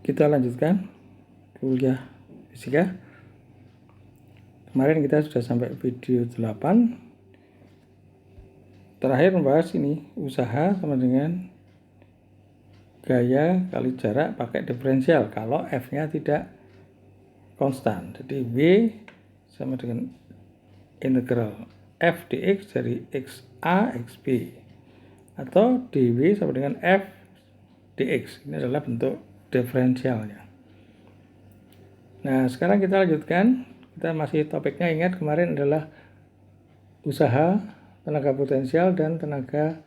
Kita lanjutkan kuliah fisika. Kemarin kita sudah sampai video 8. Terakhir membahas ini, usaha sama dengan gaya kali jarak pakai diferensial kalau F-nya tidak konstan. Jadi W sama dengan integral F dx dari XA XB, atau dW sama dengan F dx. Ini adalah bentuk diferensialnya. Nah, sekarang kita lanjutkan. Kita masih topiknya, ingat kemarin adalah usaha, tenaga potensial, dan tenaga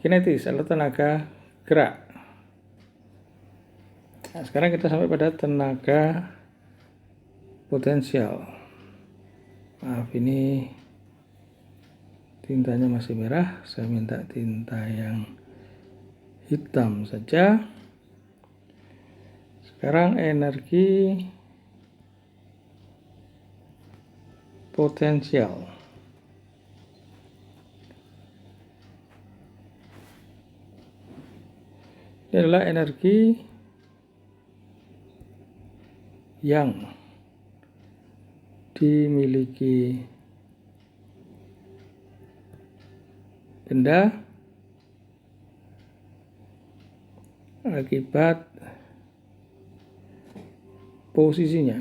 kinetis atau tenaga gerak. Nah, sekarang kita sampai pada tenaga potensial. Maaf, ini tintanya masih merah. Saya minta tinta yang hitam saja. Sekarang energi potensial. Ini adalah energi yang dimiliki benda akibat posisinya.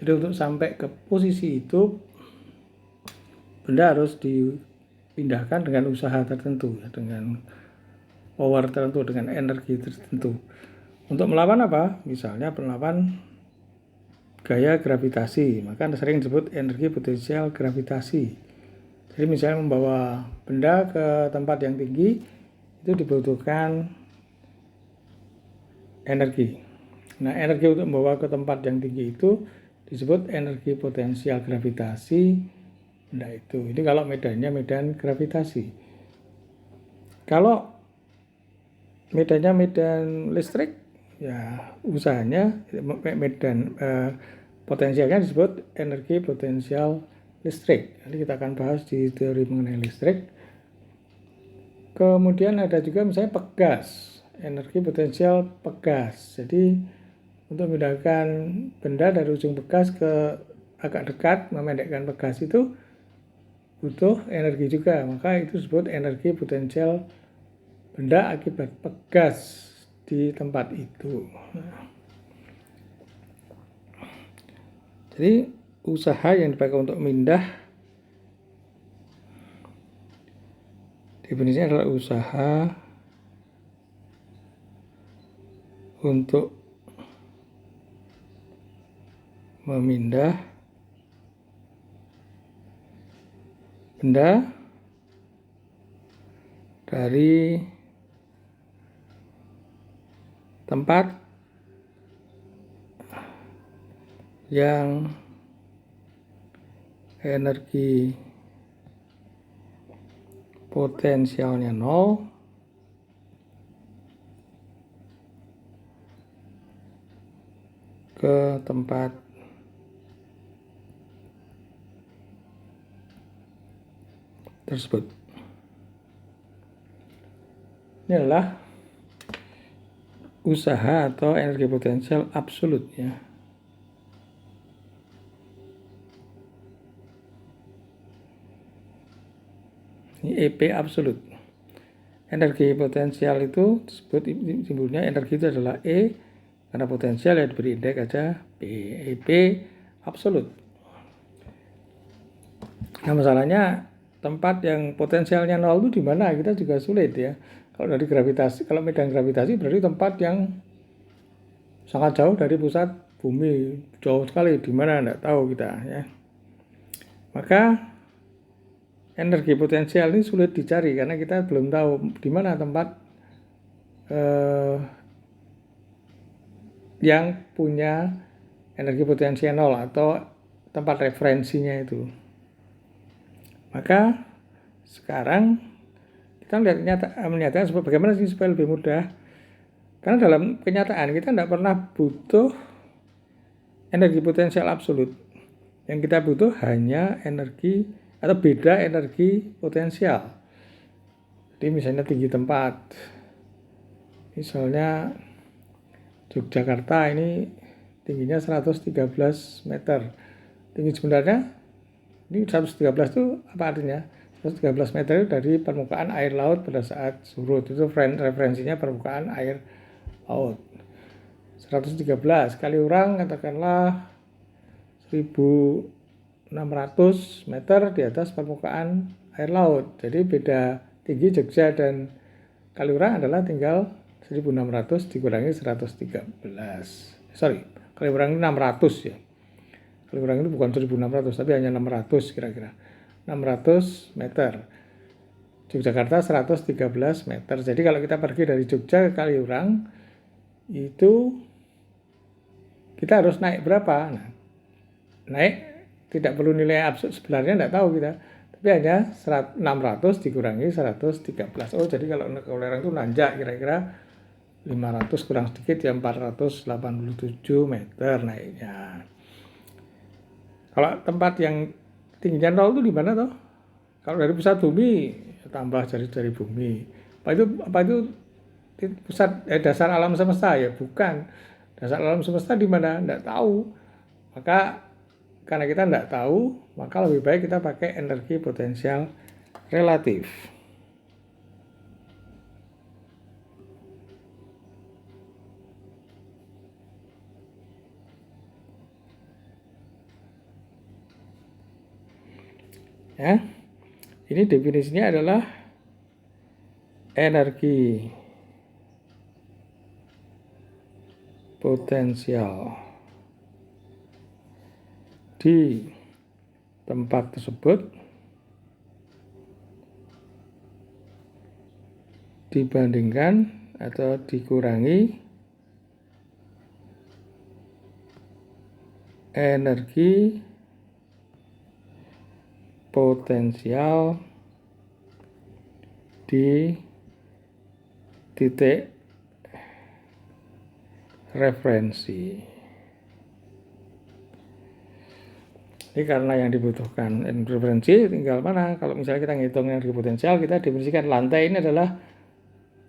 Jadi untuk sampai ke posisi itu, benda harus dipindahkan dengan usaha tertentu, dengan power tertentu, dengan energi tertentu. Untuk melawan apa? Misalnya melawan gaya gravitasi, maka sering disebut energi potensial gravitasi. Jadi misalnya membawa benda ke tempat yang tinggi, itu dibutuhkan energi. Nah, energi untuk membawa ke tempat yang tinggi itu disebut energi potensial gravitasi benda itu. Ini kalau medannya medan gravitasi. Kalau medannya medan listrik, ya usahanya medan potensialnya disebut energi potensial listrik. Nanti kita akan bahas di teori mengenai listrik. Kemudian ada juga misalnya pegas, energi potensial pegas. Jadi untuk memindahkan benda dari ujung pegas ke agak dekat, memendekkan pegas itu butuh energi juga. Maka itu disebut energi potensial benda akibat pegas di tempat itu. Jadi usaha yang dipakai untuk mindah, definisinya adalah usaha untuk memindah benda dari tempat yang energi potensialnya 0 ke tempat tersebut. Ini adalah usaha atau energi potensial absolut, ya. Ini EP absolut. Energi potensial itu disebut simbolnya, energi itu adalah E, karena potensial ya diberi indeks aja P. EP absolut. Nah, masalahnya tempat yang potensialnya 0 itu di mana? Kita juga sulit, ya. Kalau dari gravitasi, kalau medan gravitasi berarti tempat yang sangat jauh dari pusat bumi, jauh sekali, di mana enggak tahu kita, ya. Maka energi potensial ini sulit dicari karena kita belum tahu di mana tempat yang punya energi potensial 0 atau tempat referensinya itu. Maka sekarang kita menyatakan bagaimana sih supaya lebih mudah. Karena dalam kenyataan kita tidak pernah butuh energi potensial absolut. Yang kita butuh hanya energi atau beda energi potensial. Jadi misalnya tinggi tempat, misalnya Yogyakarta ini tingginya 113 meter. Tinggi sebenarnya ini 113 itu apa artinya? 113 meter itu dari permukaan air laut pada saat surut. Itu referensinya permukaan air laut. 113 kali orang katakanlah 1600 meter di atas permukaan air laut. Jadi beda tinggi Jogja dan Kaliurang adalah tinggal 1600 dikurangi 113. Sorry, Kaliurang ini 600 ya. Kaliurang itu bukan 1600 tapi hanya 600 kira-kira. 600 meter. Yogyakarta 113 meter. Jadi kalau kita pergi dari Jogja ke Kaliurang itu kita harus naik berapa? Nah, naik tidak perlu nilai absolut, sebenarnya tidak tahu kita, tapi hanya 600 dikurangi 113. Oh, jadi kalau Kaliurang itu nanjak kira-kira 500 kurang sedikit ya 487 meter naiknya. Kalau tempat yang tingginya 0 itu di mana toh? Kalau dari pusat bumi tambah dari bumi. Apa itu pusat dasar alam semesta ya? Bukan. Dasar alam semesta di mana? Tidak tahu. Maka karena kita tidak tahu, maka lebih baik kita pakai energi potensial relatif. Ya, ini definisinya adalah energi potensial di tempat tersebut dibandingkan atau dikurangi energi potensial di titik referensi. Ini karena yang dibutuhkan referensi tinggal mana. Kalau misalnya kita ngitung energi potensial, kita definisikan lantai ini adalah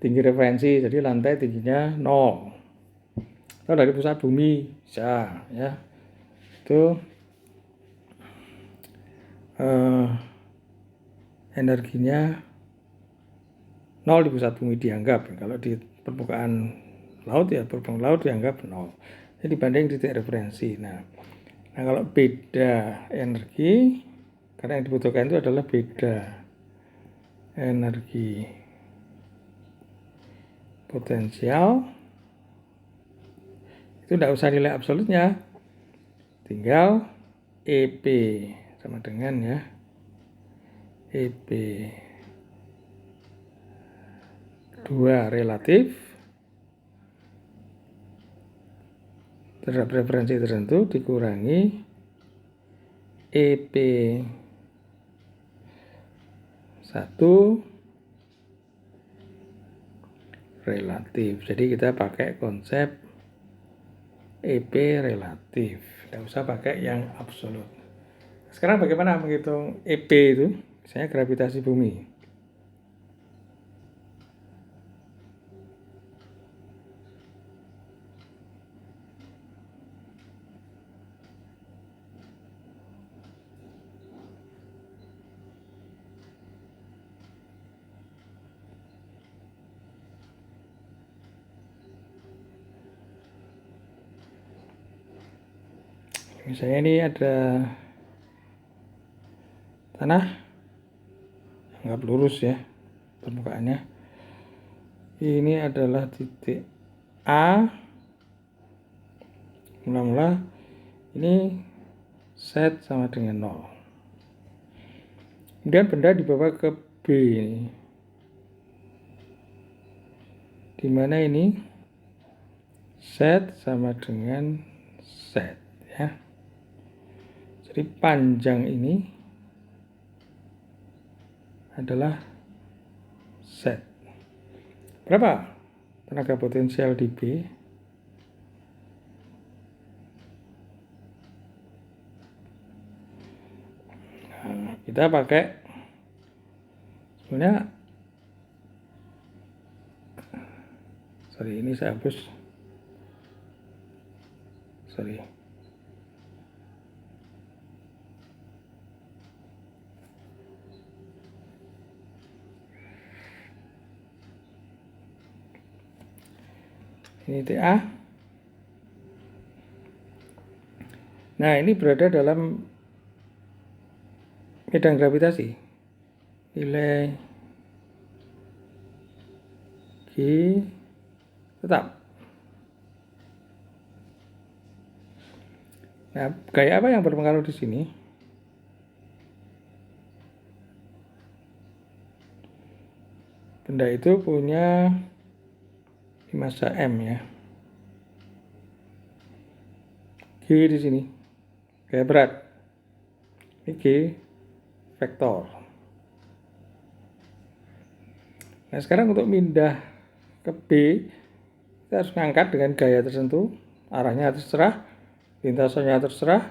tinggi referensi. Jadi lantai tingginya 0. Kalau dari pusat bumi bisa ya. Itu energinya 0 di pusat bumi dianggap. Kalau di permukaan laut ya permukaan laut dianggap 0. Jadi dibanding titik referensi. Nah, kalau beda energi, karena yang dibutuhkan itu adalah beda energi potensial, itu tidak usah nilai absolutnya, tinggal EP sama dengan ya EP 2 relatif terhadap referensi tertentu dikurangi EP 1 relatif. Jadi kita pakai konsep EP relatif, tidak usah pakai yang absolut. Sekarang bagaimana menghitung EP itu? Misalnya gravitasi bumi. Misalnya ini ada tanah, anggap lurus ya permukaannya. Ini adalah titik A. Mula-mula ini set sama dengan 0. Kemudian benda dibawa ke B. Di mana ini set sama dengan set ya. Jadi panjang ini adalah set. Berapa tenaga potensial di B? Nah, kita pakai sebenarnya Sorry, ini saya hapus. Sorry. Ini TA. Nah, ini berada dalam medan gravitasi. Nilai G tetap. Nah, gaya apa yang berpengaruh di sini? Benda itu punya massa M ya. G di sini. Gaya berat. Ini G vektor. Nah, sekarang untuk pindah ke B, kita harus ngangkat dengan gaya tertentu. Arahnya terserah, lintasannya terserah.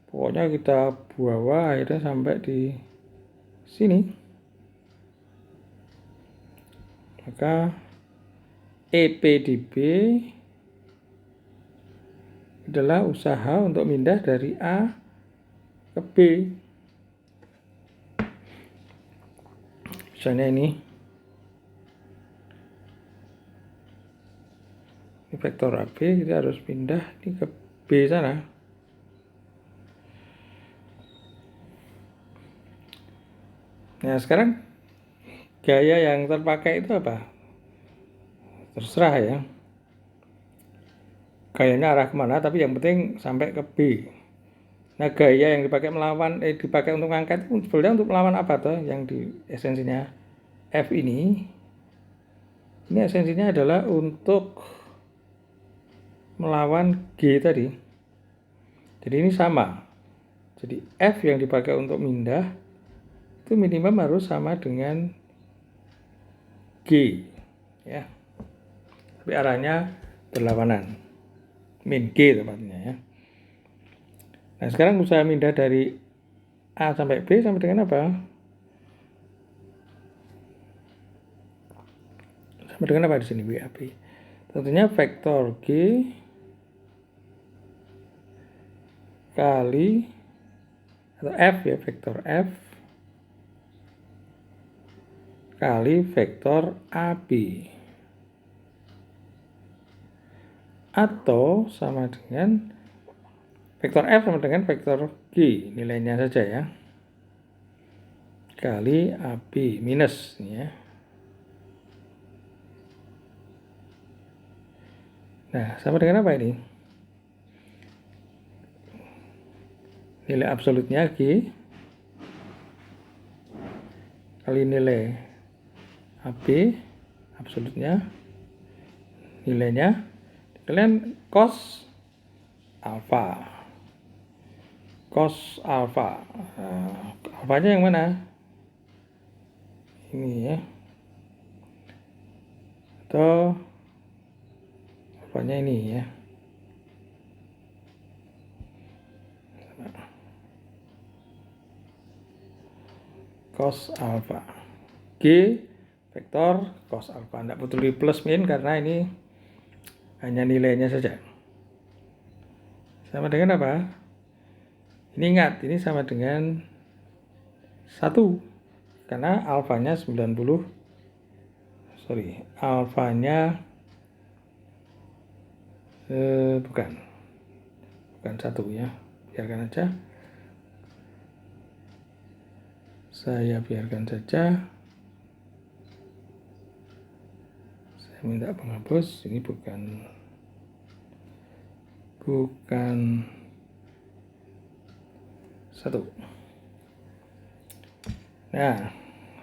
Pokoknya kita bawa akhirnya sampai di sini. Maka EP di B adalah usaha untuk pindah dari A ke B. Misalnya ini vektor AB, kita harus pindah ini ke B sana. Nah, sekarang gaya yang terpakai itu apa? Terserah ya. Gayanya arah kemana, tapi yang penting sampai ke B. Nah, gaya yang dipakai dipakai untuk ngangkat itu sebenarnya untuk melawan apa tuh? Yang di esensinya F ini esensinya adalah untuk melawan G tadi. Jadi ini sama. Jadi F yang dipakai untuk pindah itu minimum harus sama dengan G ya. Tapi arahnya berlawanan. Min G tepatnya ya. Nah, sekarang usaha pindah dari A sampai B sama dengan apa? Sama dengan apa di sini WAB? Tentunya vektor G kali atau F ya, vektor F kali vektor AB. Atau sama dengan vektor F sama dengan vektor G, nilainya saja ya. Kali AB minus ya. Nah, sama dengan apa ini? Nilai absolutnya G kali nilai AB absolutnya, nilainya kalian cos alfa. Cos alfa. Alfanya yang mana? Ini ya. Atau alfanya ini ya. Cos alfa. G vektor cos alfa. Tidak butuh di plus min karena ini hanya nilainya saja. Sama dengan apa? Ini ingat, ini sama dengan 1. Karena alfanya 90. Alfanya bukan 1 ya. Biarkan aja. Saya biarkan saja. Saya minta penghapus. Ini bukan 1. Nah,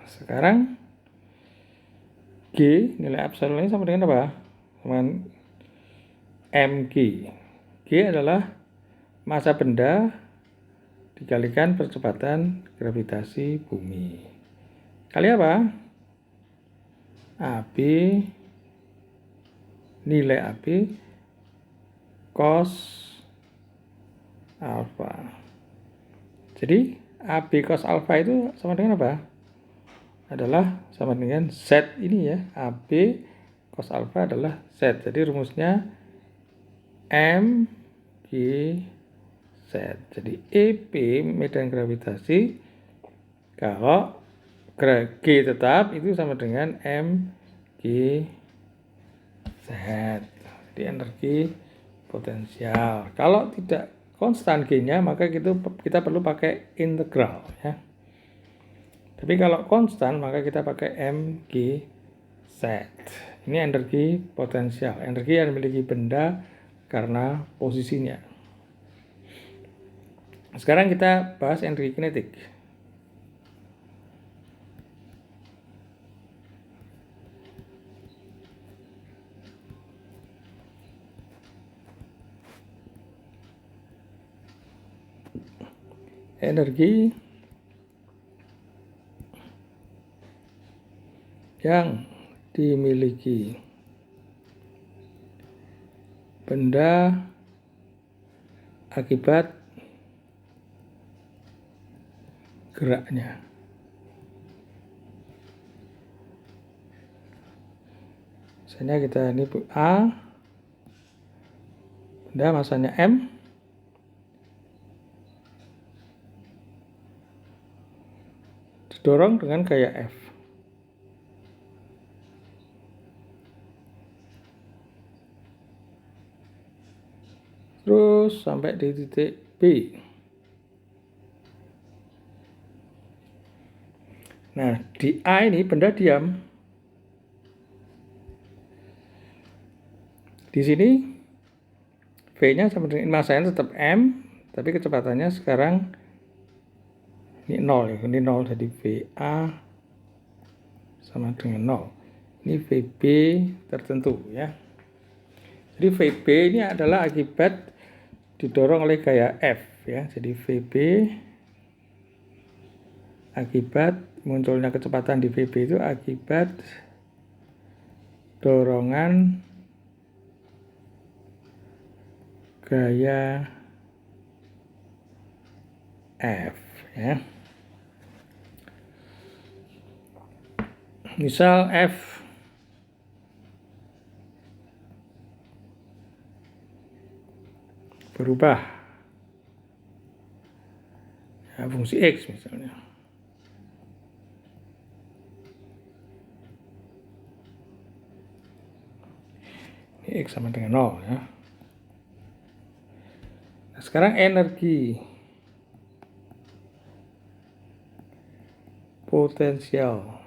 sekarang G nilai absolutnya sama dengan apa? Sama dengan mg. G adalah massa benda dikalikan percepatan gravitasi bumi. Kali apa? AB, nilai AB cos alfa. Jadi AB cos alfa itu sama dengan apa? Adalah sama dengan Z ini ya, AB cos alfa adalah Z. Jadi rumusnya M G Z. Jadi EP medan gravitasi kalau G tetap itu sama dengan M G Z. Jadi energi potensial. Kalau tidak konstan G-nya maka kita perlu pakai integral ya. Tapi kalau konstan maka kita pakai mg z. Ini energi potensial, energi yang dimiliki benda karena posisinya. Sekarang kita bahas energi kinetik. Energi yang dimiliki benda akibat geraknya. Misalnya kita ini A, benda masanya M, didorong dengan gaya F. Terus sampai di titik B. Nah, di A ini benda diam. Di sini V-nya sama dengan masanya tetap M, tapi kecepatannya sekarang ini 0 ya. Ini 0, jadi VA sama dengan 0. Ini VB tertentu ya. Jadi VB ini adalah akibat didorong oleh gaya F ya. Jadi VB akibat munculnya kecepatan di VB itu akibat dorongan gaya F ya. Misal F berubah ya, fungsi X misalnya. Ini X sama dengan 0 ya. Nah, sekarang energi potensial,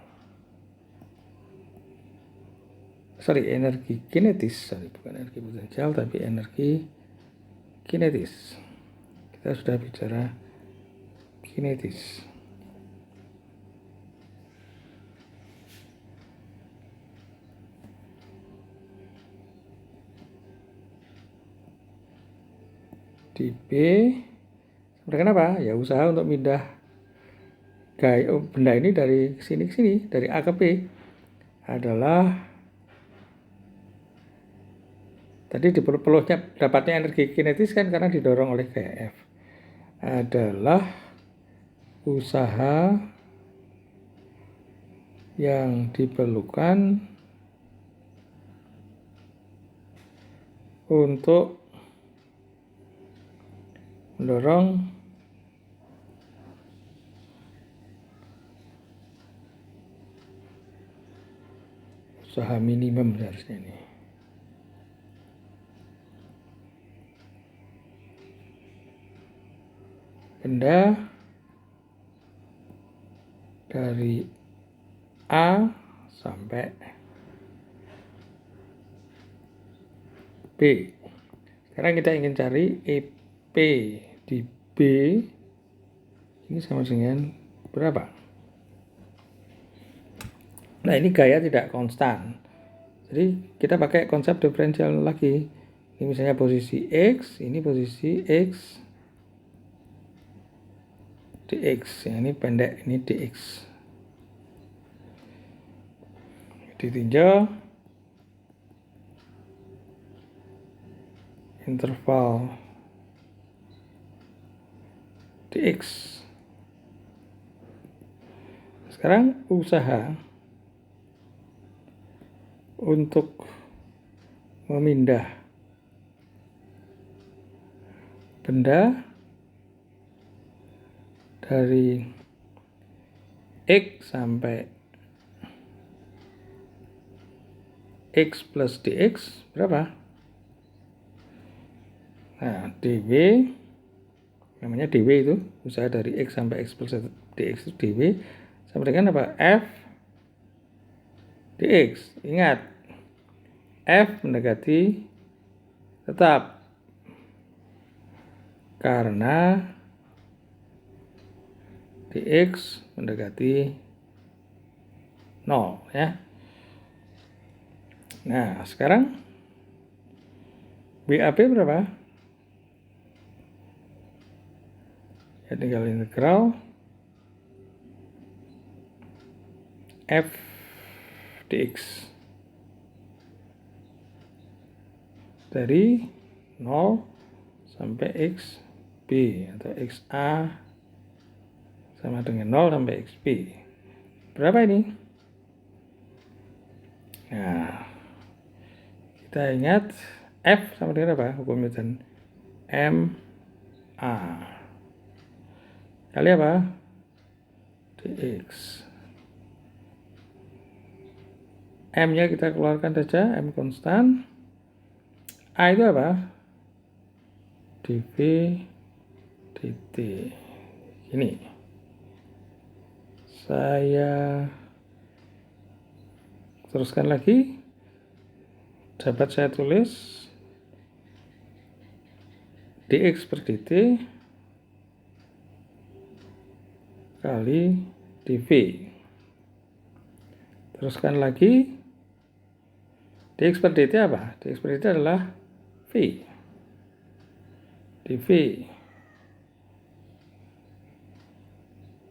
energi kinetis, bukan energi potensial tapi energi kinetis. Kita sudah bicara kinetis. Di B dengan apa? Ya usaha untuk pindah gaya benda ini dari sini ke sini, dari A ke B adalah tadi di peluhnya dapatnya energi kinetis kan karena didorong oleh gaya F. Adalah usaha yang diperlukan untuk mendorong usaha minimum seharusnya ini. Benda dari A sampai B. Sekarang kita ingin cari EP di B ini sama dengan berapa? Nah, ini gaya tidak konstan. Jadi kita pakai konsep diferensial lagi. Ini misalnya posisi X, ini posisi X dx. Yang ini pendek, ini dx. Ditinjau interval dx. Sekarang usaha untuk memindah benda dari X sampai X plus dx berapa? Nah, dw, namanya dw itu, usaha dari X sampai X plus dx itu dw, sama dengan apa? F dx. Ingat, F mendekati tetap, karena dx mendekati 0 ya. Nah, sekarang BAP berapa? Ya tinggal integral F dx dari 0 sampai XB atau XA sama dengan 0 sampai XB. Berapa ini? Nah, kita ingat F sama dengan apa? Hukum Newton. MA kali apa? dx. M-nya kita keluarkan saja, M konstan. A itu apa? dv dt. Ini saya teruskan lagi. Dapat saya tulis dx per dt kali dv. Teruskan lagi, dx per dt apa? Dx per dt adalah v dv.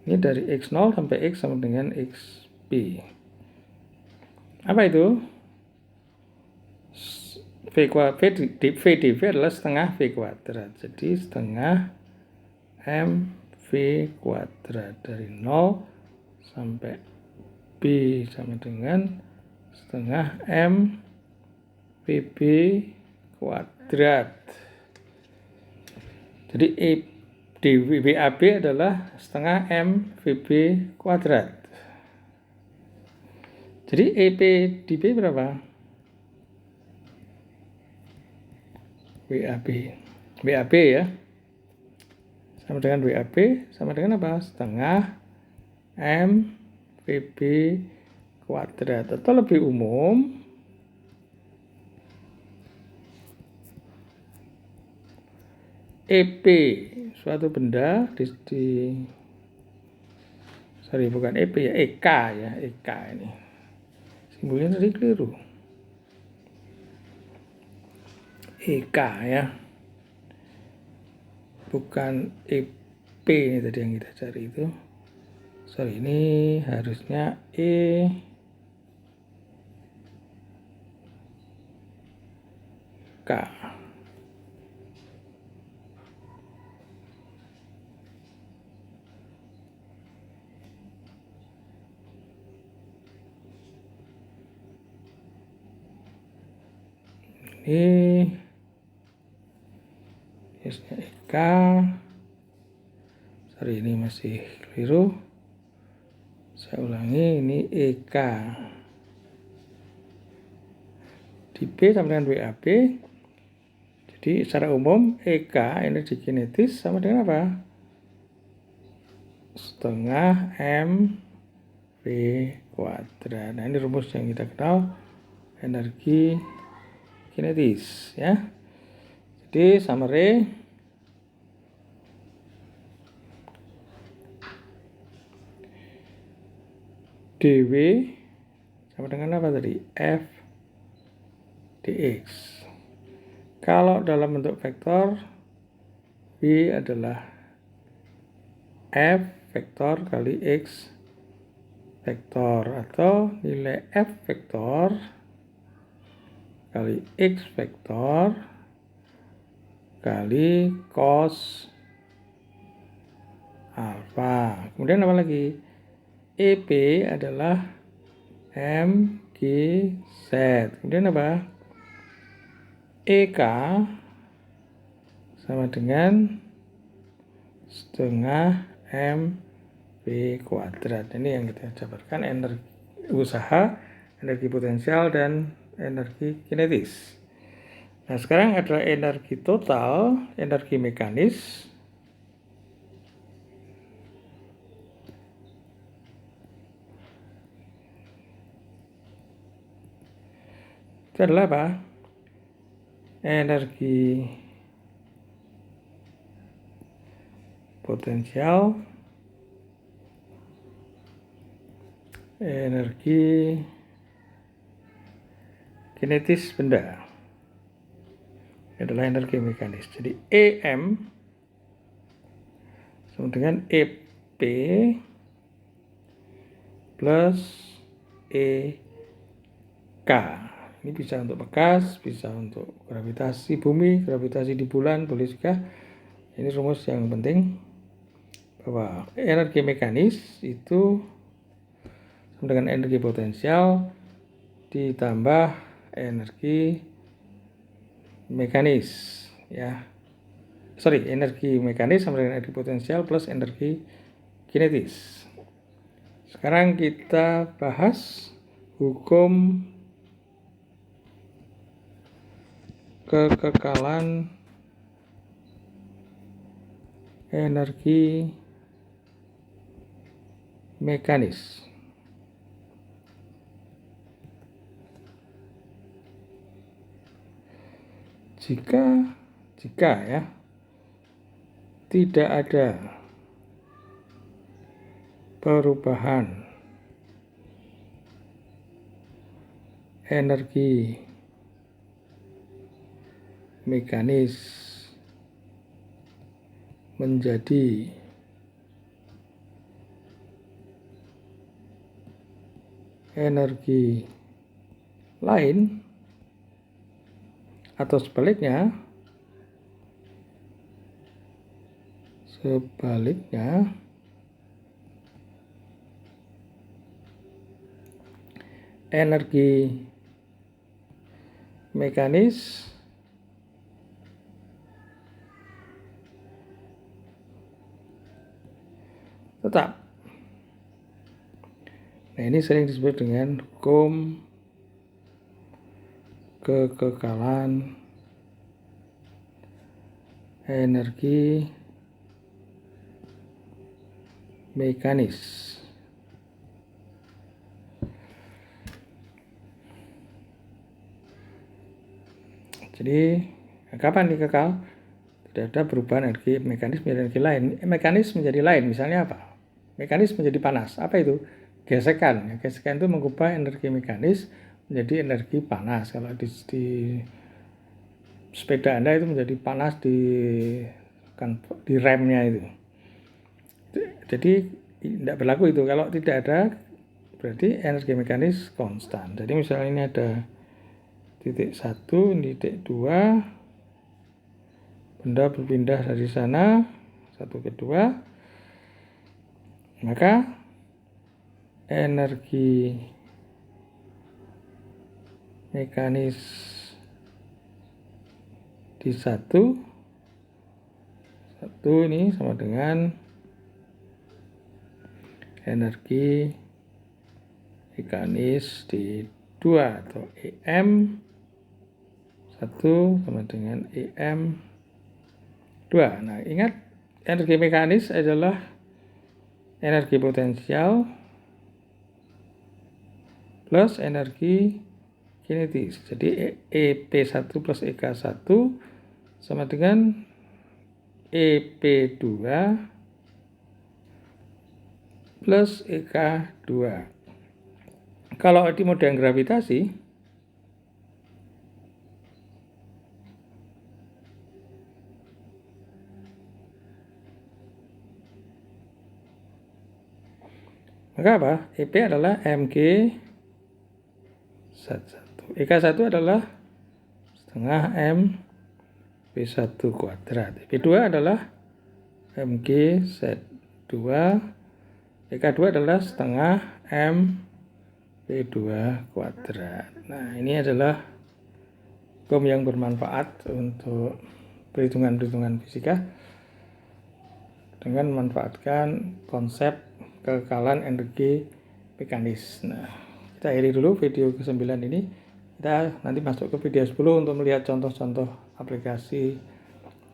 Ini dari x0 sampai x sama dengan xb. Apa itu? V dv adalah setengah v kuadrat. Jadi setengah mv kuadrat dari 0 sampai b sama dengan setengah m vb kuadrat. Jadi BAB adalah setengah m vb kuadrat. Jadi EP dB berapa? BAB ya, sama dengan BAB sama dengan apa? Setengah M VB kuadrat, atau lebih umum EP suatu benda bukan EP ya, EK ya, EK ini simbolnya tadi keliru. EK ya, bukan EP ini tadi yang kita cari itu. Sorry, ini harusnya EK. Ini EK. Sorry, ini masih keliru. Saya ulangi, ini EK. Di B sama dengan WAB. Jadi secara umum EK energi kinetis sama dengan apa? Setengah M V kuadrat. Nah, ini rumus yang kita kenal, energi kinetis ya. Jadi summary, dW sama dengan apa tadi? F dx. Kalau dalam bentuk vektor, V adalah F vektor kali X vektor, atau nilai F vektor kali X vektor kali cos alfa. Kemudian apa lagi? EP adalah M Z. Kemudian apa? EK sama dengan setengah MV kuadrat. Ini yang kita jabarkan energi usaha, energi potensial, dan energi kinetis. Nah, sekarang adalah energi total, energi mekanis. Itu adalah apa? Energi potensial, energi kinetis benda. Ini adalah energi mekanis. Jadi EM sama dengan EP plus EK. Ini bisa untuk bekas, bisa untuk gravitasi bumi, gravitasi di bulan, boleh juga. Ini rumus yang penting bahwa energi mekanis itu sama dengan energi potensial ditambah energi mekanis, ya. Energi mekanis sama dengan energi potensial plus energi kinetis. Sekarang kita bahas hukum kekekalan energi mekanis. Jika ya tidak ada perubahan energi mekanis menjadi energi lain atau sebaliknya energi mekanis tetap. Nah, ini sering disebut dengan hukum kekekalan energi mekanis. Jadi, kapan nih kekal? Tidak ada perubahan energi mekanis menjadi energi lain. Mekanis menjadi lain, misalnya apa? Mekanis menjadi panas. Apa itu? Gesekan. Gesekan itu mengubah energi mekanis menjadi energi panas. Kalau di sepeda Anda itu menjadi panas di remnya itu. Jadi tidak berlaku itu. Kalau tidak ada, berarti energi mekanis konstan. Jadi misalnya ini ada titik 1, titik 2, benda berpindah dari sana, 1 ke 2, maka energi mekanis di 1 ini sama dengan energi mekanis di 2 atau EM 1 sama dengan EM 2. Nah, ingat energi mekanis adalah energi potensial plus energi kinetis. Jadi EP1 plus EK1 sama dengan EP2 plus EK2. Kalau di model gravitasi, maka apa? EP adalah mg Z1. EK1 adalah setengah M V1 kuadrat. EP2 adalah mg Z2. EK2 adalah setengah M V2 kuadrat. Nah, ini adalah hukum yang bermanfaat untuk perhitungan-perhitungan fisika dengan memanfaatkan konsep kekekalan energi mekanis. Nah, kita akhiri dulu video ke-9 ini. Kita nanti masuk ke video 10 untuk melihat contoh-contoh aplikasi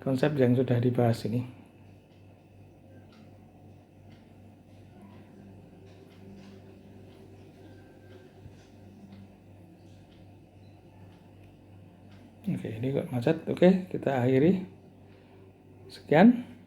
konsep yang sudah dibahas ini. Oke, ini kok macet. Oke, kita akhiri. Sekian.